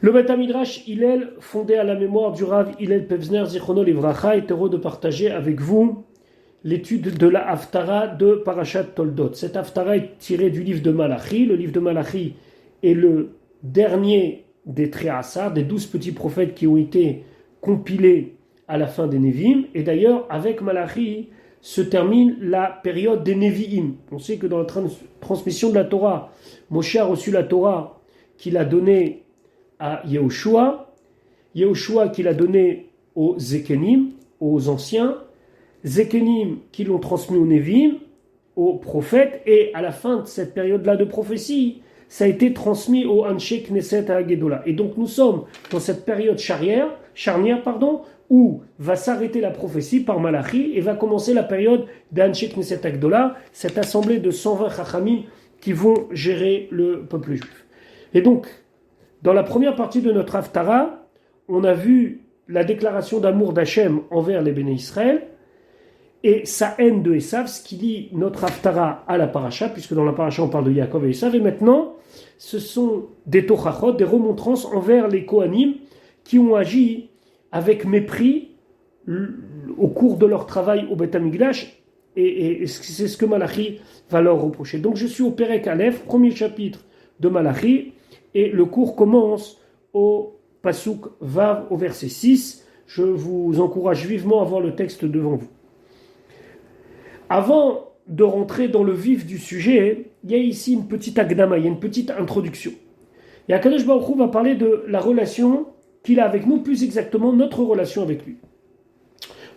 Le Beth Midrash Hillel, fondé à la mémoire du Rav Hillel Pevzner Zichrono Livracha, est heureux de partager avec vous l'étude de la Haftara de Parashat Toldot. Cette Haftara est tirée du livre de Malachi. Le livre de Malachi est le dernier des Tréhassar, des 12 petits prophètes qui ont été compilés à la fin des Nevi'im. Et d'ailleurs, avec Malachi se termine la période des Nevi'im. On sait que dans la transmission de la Torah, Moshe a reçu la Torah qu'il a donnée à Yehoshua, Yehoshua qui l'a donné aux Zekenim, aux anciens, Zekenim qui l'ont transmis aux Nevi'im, aux prophètes, et à la fin de cette période-là de prophétie, ça a été transmis aux Anshe Knesset HaGedola. Et donc nous sommes dans cette période charnière, où va s'arrêter la prophétie par Malachi et va commencer la période d'Anshe Knesset HaGedola, cette assemblée de 120 Chachamim qui vont gérer le peuple juif. Et donc, dans la première partie de notre Haftara, on a vu la déclaration d'amour d'Hachem envers les Béné Israël et sa haine de Esav, ce qui lie notre Haftara à la Paracha, puisque dans la Paracha on parle de Yaakov et Esav. Et maintenant, ce sont des tochachot, des remontrances envers les Kohanim qui ont agi avec mépris au cours de leur travail au Beth Amikdash, et c'est ce que Malachi va leur reprocher. Donc je suis au Perek Aleph, premier chapitre de Malachi, et le cours commence au Pasuk Vav, au verset 6. Je vous encourage vivement à voir le texte devant vous. Avant de rentrer dans le vif du sujet, il y a ici une petite agdama, il y a une petite introduction. Et Akadosh Baruch Hu va parler de la relation qu'il a avec nous, plus exactement notre relation avec lui.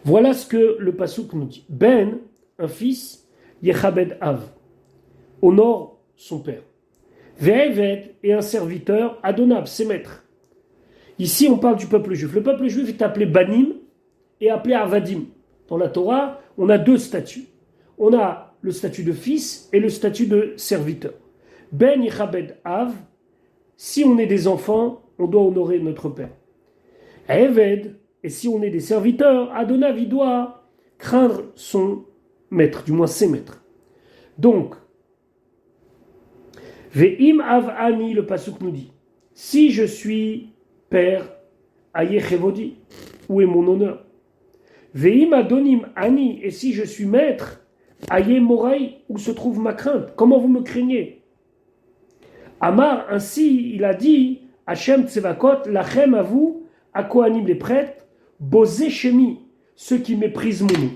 Voilà ce que le Pasuk nous dit. Ben, un fils, Yechabed Av, honore son père. Ve'eved, et un serviteur, Adonab, ses maîtres. Ici, on parle du peuple juif. Le peuple juif est appelé Banim et appelé Avadim. Dans la Torah, on a deux statuts. On a le statut de fils et le statut de serviteur. Ben Yechabed Av, si on est des enfants, on doit honorer notre père. Eved, et si on est des serviteurs, Adonab, il doit craindre son maître, du moins ses maîtres. Donc, Ve'im av ani, le pasuk nous dit, si je suis père, aye chevodi, où est mon honneur? Ve'im adonim ani, et si je suis maître, aye morai, où se trouve ma crainte? Comment vous me craignez? Amar, ainsi, il a dit, Hachem tsevakot, lachem à vous, à Kohanim les prêtres, bosé shemi, ceux qui méprisent mon nom.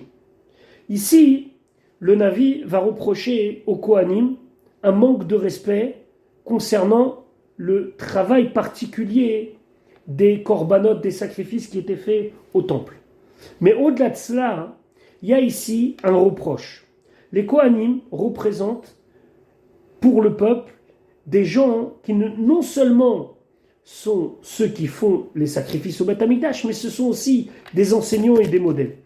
Ici, le Navi va reprocher aux Kohanim un manque de respect concernant le travail particulier des corbanotes, des sacrifices qui étaient faits au temple. Mais au-delà de cela, il y a ici un reproche. Les Kohanim représentent pour le peuple des gens qui non seulement sont ceux qui font les sacrifices au Beth Amikdash, mais ce sont aussi des enseignants et des modèles.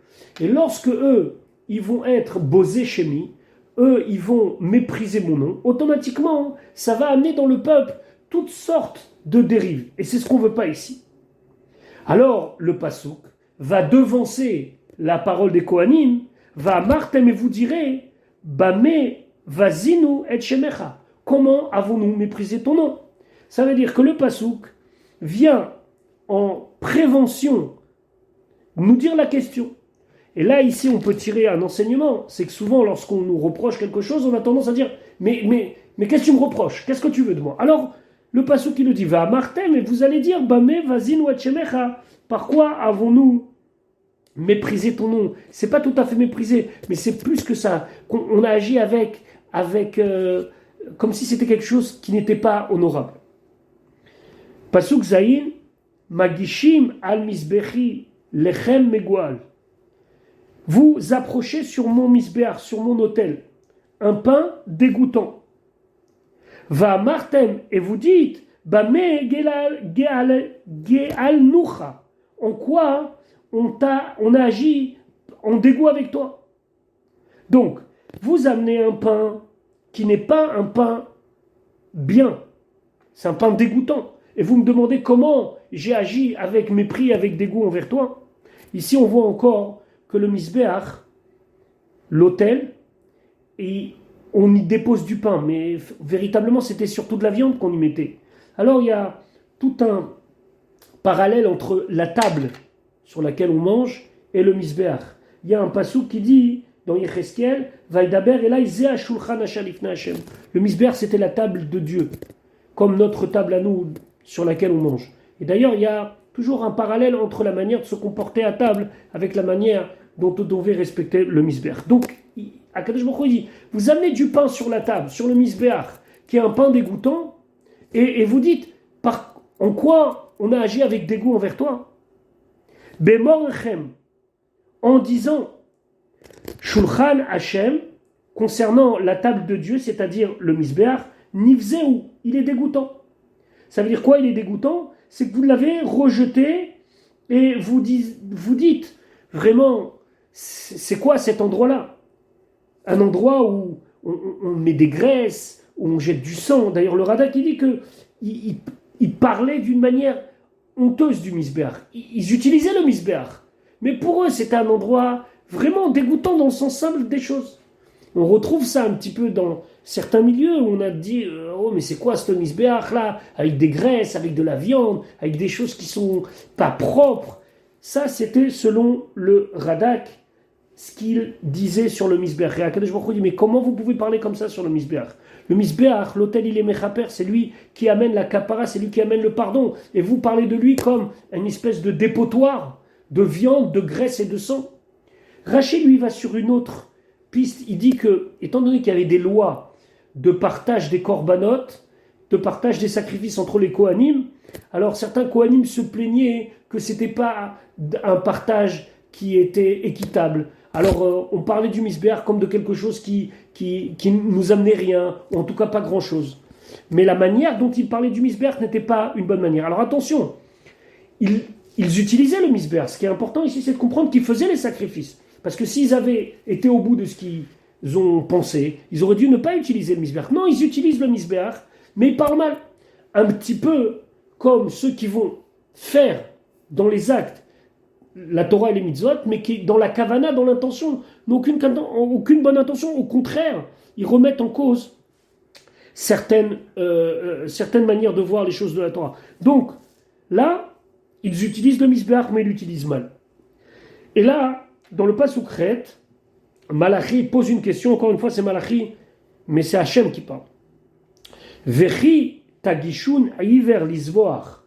Et lorsque eux, ils vont être bosés shemi, eux, ils vont mépriser mon nom, automatiquement, ça va amener dans le peuple toutes sortes de dérives. Et c'est ce qu'on ne veut pas ici. Alors, le Pasuk va devancer la parole des Kohanim, va martem et vous direz, Bame vazinu et shemecha. Comment avons-nous méprisé ton nom? Ça veut dire que le Pasuk vient en prévention nous dire la question. Et là, ici, on peut tirer un enseignement. C'est que souvent, lorsqu'on nous reproche quelque chose, on a tendance à dire mais qu'est-ce que tu me reproches? Qu'est-ce que tu veux de moi? Alors, le Pasuk qui nous dit va martem, et vous allez dire Bame vazin ou etchemecha. Par quoi avons-nous méprisé ton nom? C'est pas tout à fait méprisé, mais c'est plus que ça. On a agi avec comme si c'était quelque chose qui n'était pas honorable. Pasuk Zayin, Magishim al misbechi lechem megual. Vous approchez sur mon misbéar, sur mon autel, un pain dégoûtant. Va martem, et vous dites, Bame geal nucha. En quoi on a agi en dégoût avec toi? Donc, vous amenez un pain qui n'est pas un pain bien, c'est un pain dégoûtant. Et vous me demandez comment j'ai agi avec mépris, avec dégoût envers toi. Ici, on voit encore que le misbéach, l'autel, et on y dépose du pain, mais véritablement, c'était surtout de la viande qu'on y mettait. Alors, il y a tout un parallèle entre la table sur laquelle on mange et le misbéach. Il y a un passouk qui dit dans Yecheskel, Vaidaber Elai Zeh Shulchan Asher Lifnei Hashem. Le misbéach, c'était la table de Dieu, comme notre table à nous sur laquelle on mange. Et d'ailleurs, il y a toujours un parallèle entre la manière de se comporter à table avec la manière dont on devait respecter le misbéach. Donc, Akadosh Baruch Hu dit, vous amenez du pain sur la table, sur le misbéach, qui est un pain dégoûtant, et vous dites, en quoi on a agi avec dégoût envers toi? Bemorchem, en disant, Shulchan Hashem, concernant la table de Dieu, c'est-à-dire le misbéach, Nivzeu, il est dégoûtant. Ça veut dire quoi, il est dégoûtant? C'est que vous l'avez rejeté, et vous dites, vraiment, c'est quoi cet endroit-là? Un endroit où on met des graisses, où on jette du sang. D'ailleurs, le Radak, il dit qu'il parlait d'une manière honteuse du misbéach. Ils utilisaient le misbéach. Mais pour eux, c'était un endroit vraiment dégoûtant dans le sens simple des choses. On retrouve ça un petit peu dans certains milieux où on a dit oh, mais c'est quoi ce misbéach là? Avec des graisses, avec de la viande, avec des choses qui sont pas propres. Ça, c'était selon le Radak, ce qu'il disait sur le misbéach. Et Akadosh Baruch Hu dit, mais comment vous pouvez parler comme ça sur le misbéach? Le misbéach, l'autel il est mechaper, c'est lui qui amène la kapara, c'est lui qui amène le pardon. Et vous parlez de lui comme une espèce de dépotoir de viande, de graisse et de sang. Rachid, lui, va sur une autre piste. Il dit que, étant donné qu'il y avait des lois de partage des corbanotes, de partage des sacrifices entre les Kohanim, alors certains Kohanim se plaignaient que ce n'était pas un partage qui était équitable. Alors on parlait du misbéach comme de quelque chose qui nous amenait rien, ou en tout cas pas grand-chose. Mais la manière dont il parlait du misbéach n'était pas une bonne manière. Alors attention, ils utilisaient le misbéach. Ce qui est important ici, c'est de comprendre qu'ils faisaient les sacrifices. Parce que s'ils avaient été au bout de ce qu'ils ont pensé, ils auraient dû ne pas utiliser le misbéach. Non, ils utilisent le misbéach, mais ils parlent mal. Un petit peu comme ceux qui vont faire dans les actes la Torah et les mitzvot, mais qui, dans la kavana, dans l'intention, n'ont aucune bonne intention. Au contraire, ils remettent en cause certaines manières de voir les choses de la Torah. Donc, là, ils utilisent le misbéach, mais ils l'utilisent mal. Et là, dans le pasuk Chet, Malachi pose une question, encore une fois, c'est Malachi, mais c'est Hachem qui parle. Vechi tagishun aiver lisvoach.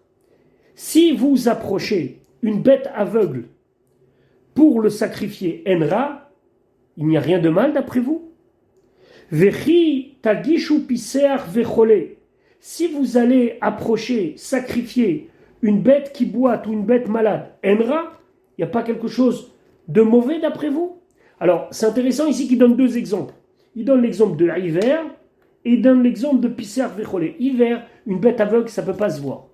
Si vous approchez une bête aveugle pour le sacrifier enra, il n'y a rien de mal d'après vous. Vechi tagishu piseach vechole. Si vous allez approcher, sacrifier une bête qui boite ou une bête malade, enra, il n'y a pas quelque chose de mauvais d'après vous? Alors, c'est intéressant ici qu'il donne deux exemples. Il donne l'exemple de l'hiver et il donne l'exemple de piseach vechole. Hiver, une bête aveugle, ça ne peut pas se voir.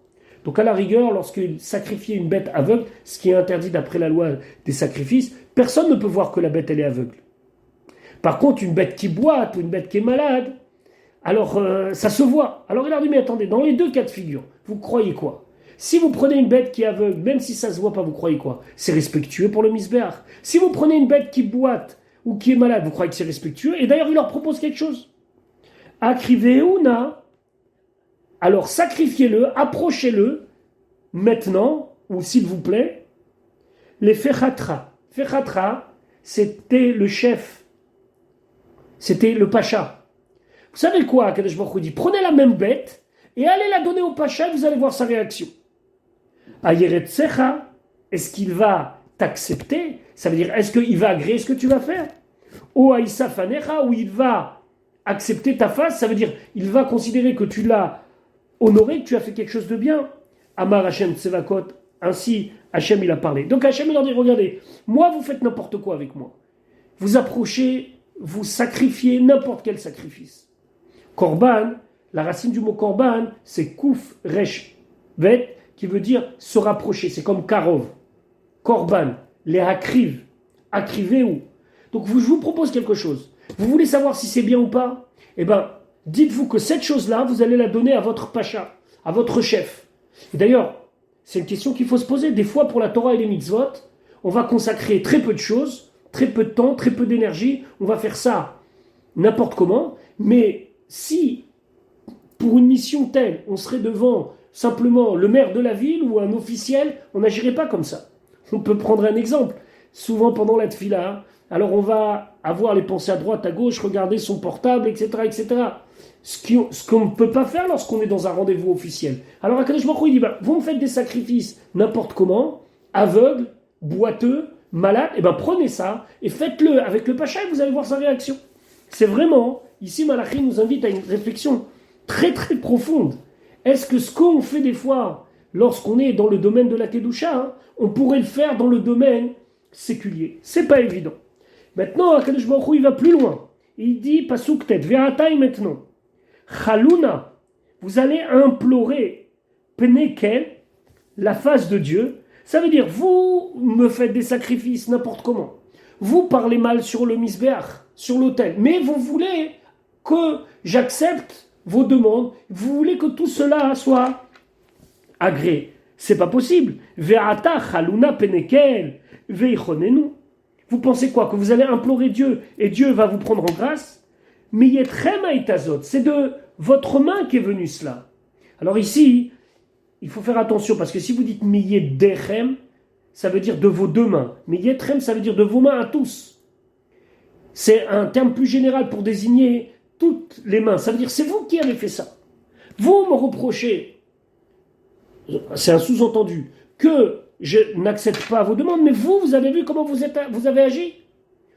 Donc à la rigueur, lorsqu'il sacrifiait une bête aveugle, ce qui est interdit d'après la loi des sacrifices, personne ne peut voir que la bête elle est aveugle. Par contre, une bête qui boite ou une bête qui est malade, alors ça se voit. Alors il a dit, mais attendez, dans les deux cas de figure, vous croyez quoi? Si vous prenez une bête qui est aveugle, même si ça ne se voit pas, vous croyez quoi? C'est respectueux pour le misbéach. Si vous prenez une bête qui boite ou qui est malade, vous croyez que c'est respectueux? Et d'ailleurs, il leur propose quelque chose. Akriveuna. Alors sacrifiez-le, approchez-le, maintenant, ou s'il vous plaît, les fechatra. Fechatra, c'était le chef, c'était le pacha. Vous savez quoi, Kadesh Baruch Hu dit? Prenez la même bête et allez la donner au pacha, vous allez voir sa réaction. Ayeret secha, est-ce qu'il va t'accepter? Ça veut dire, est-ce qu'il va agréer ce que tu vas faire? O aïsa fanecha, ou il va accepter ta face, ça veut dire, il va considérer que tu l'as honoré, que tu as fait quelque chose de bien. Amar Hashem Tsevakot, ainsi Hashem il a parlé. Donc Hashem il leur dit, regardez, moi vous faites n'importe quoi avec moi. Vous approchez, vous sacrifiez n'importe quel sacrifice. Korban, la racine du mot korban, c'est kouf resh vet, qui veut dire se rapprocher. C'est comme karov. Korban, les akriv, akriveu. Donc je vous propose quelque chose. Vous voulez savoir si c'est bien ou pas? Eh bien, dites-vous que cette chose-là, vous allez la donner à votre pacha, à votre chef. Et d'ailleurs, c'est une question qu'il faut se poser. Des fois, pour la Torah et les mitzvot, on va consacrer très peu de choses, très peu de temps, très peu d'énergie. On va faire ça n'importe comment. Mais si, pour une mission telle, on serait devant simplement le maire de la ville ou un officiel, on n'agirait pas comme ça. On peut prendre un exemple. Souvent pendant la tfila, alors on va avoir les pensées à droite, à gauche, regarder son portable, etc., etc. Ce qu'on ne peut pas faire lorsqu'on est dans un rendez-vous officiel. Alors Akadosh Baruch Hu, il dit, vous me faites des sacrifices n'importe comment, aveugle, boiteux, malade, et prenez ça et faites-le avec le pacha et vous allez voir sa réaction. C'est vraiment, ici Malachi nous invite à une réflexion très très profonde. Est-ce que ce qu'on fait des fois, lorsqu'on est dans le domaine de la Kedusha, on pourrait le faire dans le domaine séculier? C'est pas évident. Maintenant, Akadosh Baruch Hu, il va plus loin. Il dit, Pasuk Tet, Ve'atai maintenant. Chaluna, vous allez implorer Penekel, la face de Dieu. Ça veut dire, vous me faites des sacrifices n'importe comment. Vous parlez mal sur le misbéach, sur l'autel. Mais vous voulez que j'accepte vos demandes. Vous voulez que tout cela soit agréé. C'est pas possible. Ve'ata chaluna penekel veichonenu. Vous pensez quoi? Que vous allez implorer Dieu et Dieu va vous prendre en grâce? C'est de votre main qu'est venu cela. Alors ici, il faut faire attention parce que si vous dites miyedechem, ça veut dire de vos deux mains. Miyedechem, ça veut dire de vos mains à tous. C'est un terme plus général pour désigner toutes les mains. Ça veut dire c'est vous qui avez fait ça. Vous me reprochez, c'est un sous-entendu, que je n'accepte pas vos demandes, mais vous avez vu comment vous avez agi.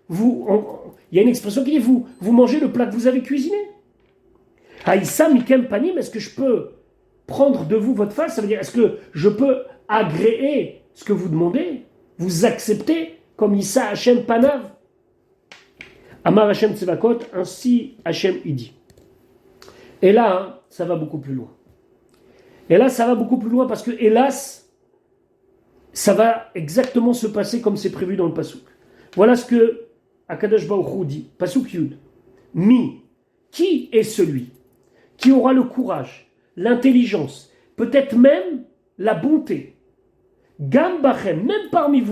Il y a une expression qui dit vous mangez le plat que vous avez cuisiné. Haïssa mikem panim, est-ce que je peux prendre de vous votre face? Ça veut dire, est-ce que je peux agréer ce que vous demandez? Vous acceptez comme Issa Hachem Panav? Amar Hachem Tsevakot, ainsi Hachem il dit. Et là, ça va beaucoup plus loin. Et là, ça va beaucoup plus loin parce que, hélas, ça va exactement se passer comme c'est prévu dans le Pasuk. Voilà ce que Akadosh Baruch Hu dit. Pasuk Yud. Qui est celui qui aura le courage, l'intelligence, peut-être même la bonté? Gam bachem, même parmi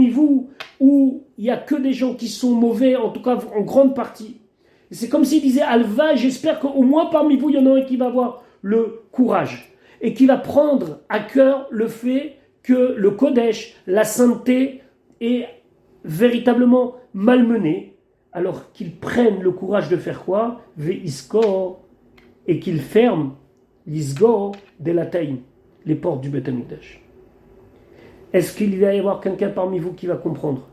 vous où il n'y a que des gens qui sont mauvais, en tout cas en grande partie. Et c'est comme s'il disait Alva, j'espère qu'au moins parmi vous, il y en a un qui va avoir le courage et qui va prendre à cœur le fait que le Kodesh, la sainteté, est véritablement malmené, alors qu'ils prennent le courage de faire quoi? Ve'iskor, et qu'ils ferment l'isgor de la taïm, les portes du Beth Amikdash. Est-ce qu'il va y avoir quelqu'un parmi vous qui va comprendre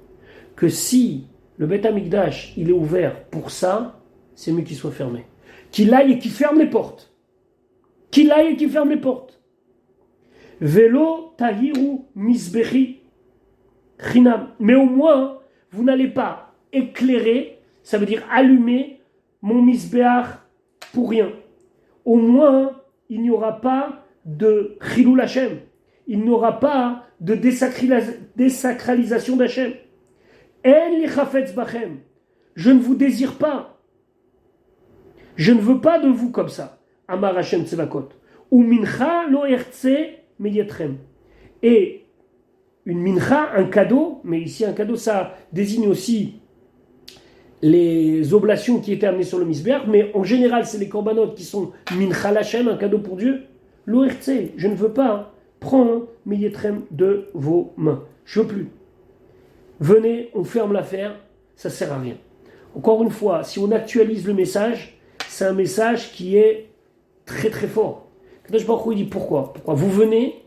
que si le Beth Amikdash il est ouvert pour ça, c'est mieux qu'il soit fermé, qu'il aille et qu'il ferme les portes, Velo tahiru misbechi chinam, mais au moins vous n'allez pas éclairer, ça veut dire allumer mon misbeach pour rien. Au moins il n'y aura pas de chilul Hashem, il n'y aura pas de désacralisation d'Hachem. En li chafetz bachem, je ne vous désire pas, je ne veux pas de vous comme ça. Amar Hashem Tsevakot. Ou mincha lo ertze meyetrem. Et une mincha, un cadeau, mais ici un cadeau, ça désigne aussi les oblations qui étaient amenées sur le misbéach, mais en général, c'est les korbanot qui sont mincha l'Hachem, un cadeau pour Dieu. Lo ertze, je ne veux pas prendre meyetrem de vos mains. Je veux plus. Venez, on ferme l'affaire, ça sert à rien. Encore une fois, si on actualise le message, c'est un message qui est très très fort. Kadosh Baruch Hu dit pourquoi vous venez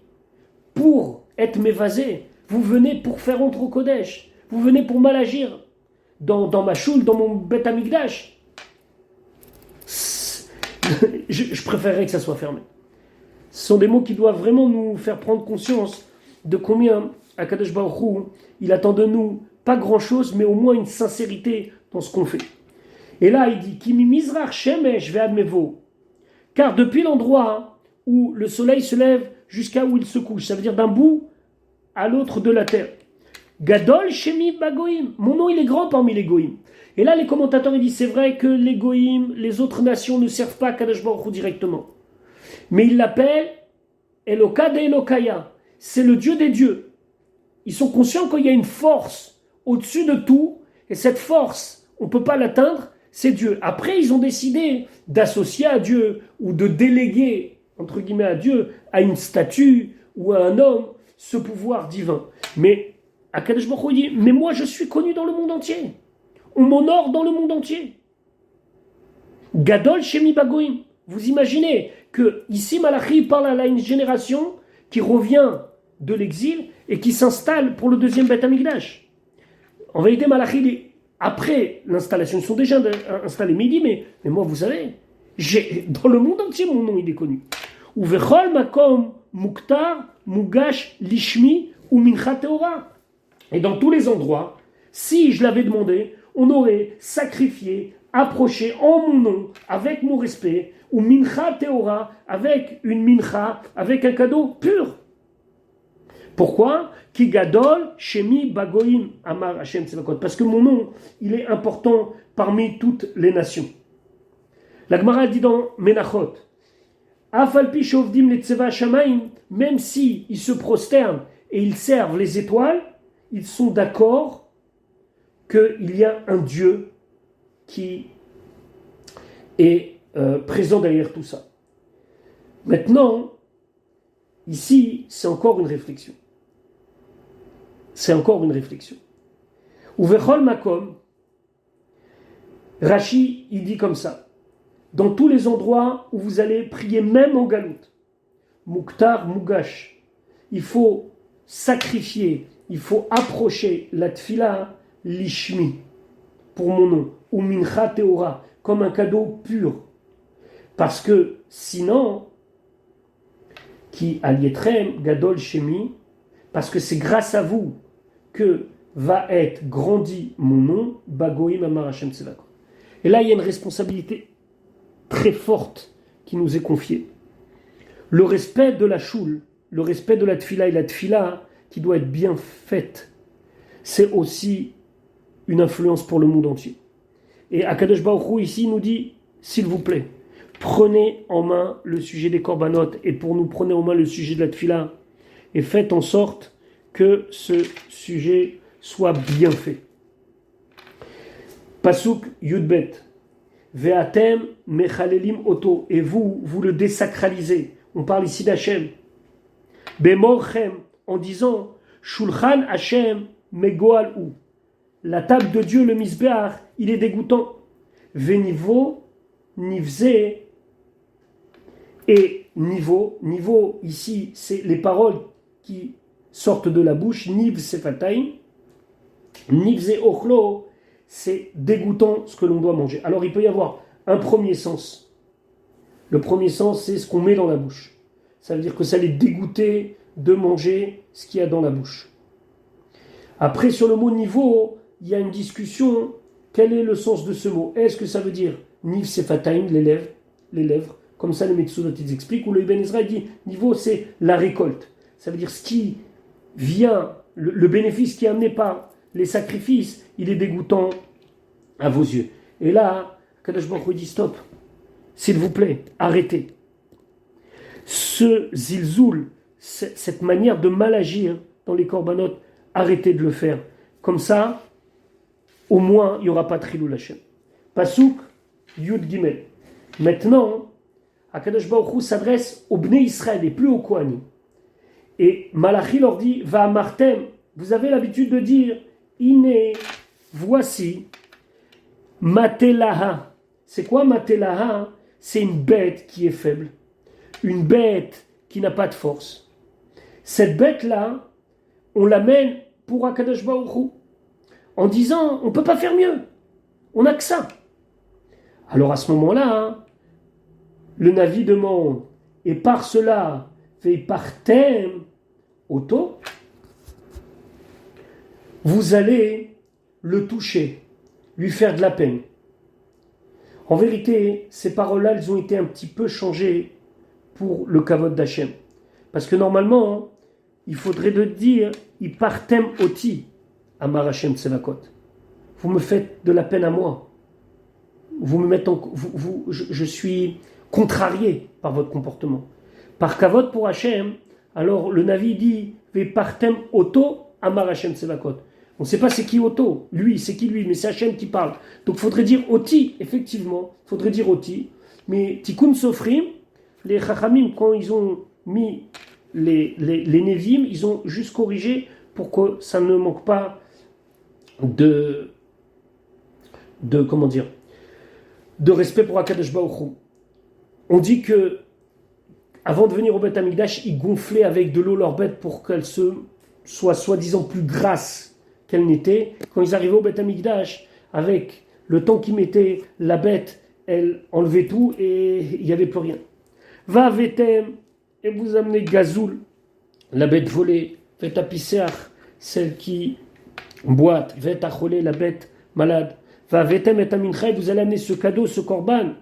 pour être mévasé, vous venez pour faire entre au Kodesh, vous venez pour mal agir dans ma choule, dans mon Beth Amikdash. Je préférerais que ça soit fermé. Ce sont des mots qui doivent vraiment nous faire prendre conscience de combien Akadosh Baruch Hu, il attend de nous pas grand chose, mais au moins une sincérité dans ce qu'on fait. Et là, il dit Kimi Mizrach Shemesh Ve'admevo, car depuis l'endroit où le soleil se lève jusqu'à où il se couche, ça veut dire d'un bout à l'autre de la terre. Gadol Shemi Bagoim, mon nom il est grand parmi les Goïm. Et là, les commentateurs ils disent c'est vrai que les Goïm, les autres nations ne servent pas Kadosh Baruch Hu directement, mais ils l'appellent Eloka de Elokaya, c'est le Dieu des dieux. Ils sont conscients qu'il y a une force au-dessus de tout, et cette force, on ne peut pas l'atteindre, c'est Dieu. Après, ils ont décidé d'associer à Dieu ou de déléguer entre guillemets, à Dieu, à une statue ou à un homme, ce pouvoir divin. Mais Akadosh Baruch Hu dit, mais moi je suis connu dans le monde entier. On m'honore dans le monde entier. Gadol Shemi Bagoim. Vous imaginez que ici Malachi parle à une génération qui revient de l'exil et qui s'installe pour le deuxième Beth Amikdash. En vérité, Malachi, après l'installation, ils sont déjà installés. Mais il dit, mais moi vous savez, dans le monde entier mon nom il est connu. Uvechol makom muktar mugash lishmi ou mincha teora. Et dans tous les endroits, si je l'avais demandé, on aurait sacrifié, approché en mon nom, avec mon respect, ou mincha teora, avec une mincha, avec un cadeau pur. Pourquoi? Ki gadol shemi bagoim amar Hashem tzevakot. Parce que mon nom, il est important parmi toutes les nations. La Gemara dit dans Menachot, Afalpi shovdim letzeva shamayim, même si ils se prosternent et ils servent les étoiles, ils sont d'accord qu'il y a un Dieu qui est présent derrière tout ça. Maintenant, ici, c'est encore une réflexion. Uvechol makom, Rashi, il dit comme ça. Dans tous les endroits où vous allez prier, même en galoute, Muktar, Mugash, il faut sacrifier, il faut approcher la tfila lishmi, pour mon nom, ou mincha teora, comme un cadeau pur. Parce que sinon, qui alietrem gadol shemi, parce que c'est grâce à vous que va être grandi mon nom, bagoim amar Hashem tzevakot. Et là, il y a une responsabilité très forte qui nous est confiée. Le respect de la choule, le respect de la tfila et la tfila qui doit être bien faite, c'est aussi une influence pour le monde entier. Et Akadosh Baruch Hu ici nous dit, s'il vous plaît, prenez en main le sujet des corbanotes et pour nous prenez en main le sujet de la tfila et faites en sorte que ce sujet soit bien fait. Pasuk Yudbet. Ve'atem mechalelim oto. Et vous le désacralisez. On parle ici d'Hachem. Bemorchem, en disant Shulchan Hachem megoal ou. La table de Dieu, le misbeach, il est dégoûtant. Venivo, nivze. Et niveau ici, c'est les paroles qui sortent de la bouche. Niv sefataim. Nivze ochlo. C'est dégoûtant ce que l'on doit manger. Alors il peut y avoir un premier sens. Le premier sens, c'est ce qu'on met dans la bouche. Ça veut dire que ça les dégoûter de manger ce qu'il y a dans la bouche. Après, sur le mot niveau, il y a une discussion. Quel est le sens de ce mot? Est-ce que ça veut dire niv sefataim, les lèvres, comme ça les Metsuot ils expliquent, ou le Ibn Ezra dit niveau c'est la récolte. Ça veut dire ce qui vient, le bénéfice qui est amené par les sacrifices, il est dégoûtant à vos yeux. Et là, Kadosh Baruch Hu dit stop, s'il vous plaît, arrêtez. Ce zilzoul, cette manière de mal agir dans les corbanotes, arrêtez de le faire. Comme ça, au moins, il n'y aura pas de Chilul Hashem. Pasuk, Yud Gimel. Maintenant, Akadosh Baruch Hu s'adresse aux Bnei Israël et plus aux Kohanim. Et Malachi leur dit, va Martem, vous avez l'habitude de dire, Iné, voici, Matelaha. C'est quoi Matelaha? C'est une bête qui est faible. Une bête qui n'a pas de force. Cette bête-là, on l'amène pour Akadosh Baruch Hu, en disant, on ne peut pas faire mieux. On n'a que ça. Alors à ce moment-là, le Navi demande, et par cela, fait partem auto, vous allez le toucher, lui faire de la peine. En vérité, ces paroles-là, elles ont été un petit peu changées pour le kavod d'Hachem. Parce que normalement, il faudrait de dire, il partem oti, amar Hashem tzevakot. Vous me faites de la peine à moi. Vous me mettez je suis contrarié par votre comportement. Par kavod pour Hachem, alors le Navi dit, ve partem oto, amar Hashem tzevakot. On ne sait pas c'est qui Otto, lui, c'est qui lui, mais c'est Hachem qui parle. Donc il faudrait dire Oti, effectivement, il faudrait dire Oti. Mais Tikkun Sofrim, les Chachamim, quand ils ont mis les Nevim, ils ont juste corrigé pour que ça ne manque pas de comment dire, de respect pour Akadosh Baruch Hu. On dit que avant de venir au Beth Amikdash, ils gonflaient avec de l'eau leur bête pour qu'elle soit soi-disant plus grasse qu'elle n'était. Quand ils arrivaient au Beth Amikdash, avec le temps qu'ils mettaient, la bête, elle enlevait tout et il n'y avait plus rien. Va vetem, et vous amenez Gazoul, la bête volée, Veta Pisseach, celle qui boite, Veta Cholé, la bête malade. Va vetem et amincha, vous allez amener ce cadeau, ce korban,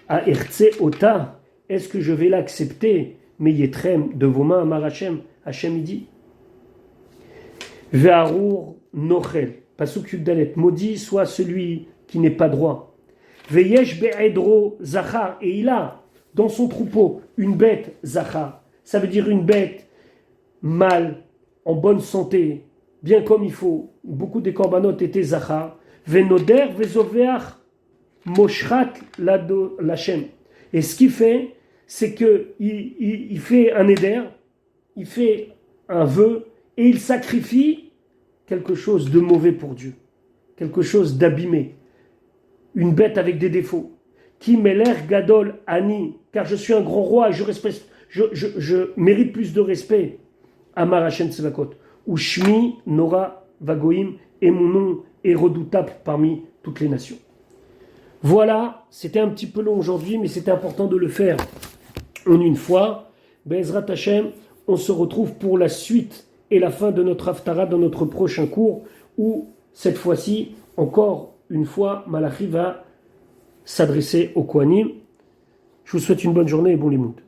à Ertze Ota. Est-ce que je vais l'accepter? Mais Yetrem, de vos mains, Amar Hashem. Hashem, il dit Ve'arur Nochel. Pasuk Yuddalet. Maudit soit celui qui n'est pas droit. Ve'yesh be'edro Zachar. Et il a dans son troupeau une bête Zachar. Ça veut dire une bête mâle, en bonne santé, bien comme il faut. Beaucoup des corbanotes étaient Zachar. Ve'noder ve'zoveach moshrat lachem. Et ce qu'il fait, c'est qu'il fait un éder, il fait un vœu, et il sacrifie quelque chose de mauvais pour Dieu, quelque chose d'abîmé, une bête avec des défauts. Qui m'eler gadol ani, car je suis un grand roi, et je mérite plus de respect. Amar Hashem Tzvakot, ou Shmi Nora Vagoim, et mon nom est redoutable parmi toutes les nations. Voilà, c'était un petit peu long aujourd'hui, mais c'était important de le faire en une fois. Be'ezrat Hashem, on se retrouve pour la suite et la fin de notre Haftarah dans notre prochain cours, où cette fois-ci, encore une fois, Malachi va s'adresser aux Kohanim. Je vous souhaite une bonne journée et bon limoud.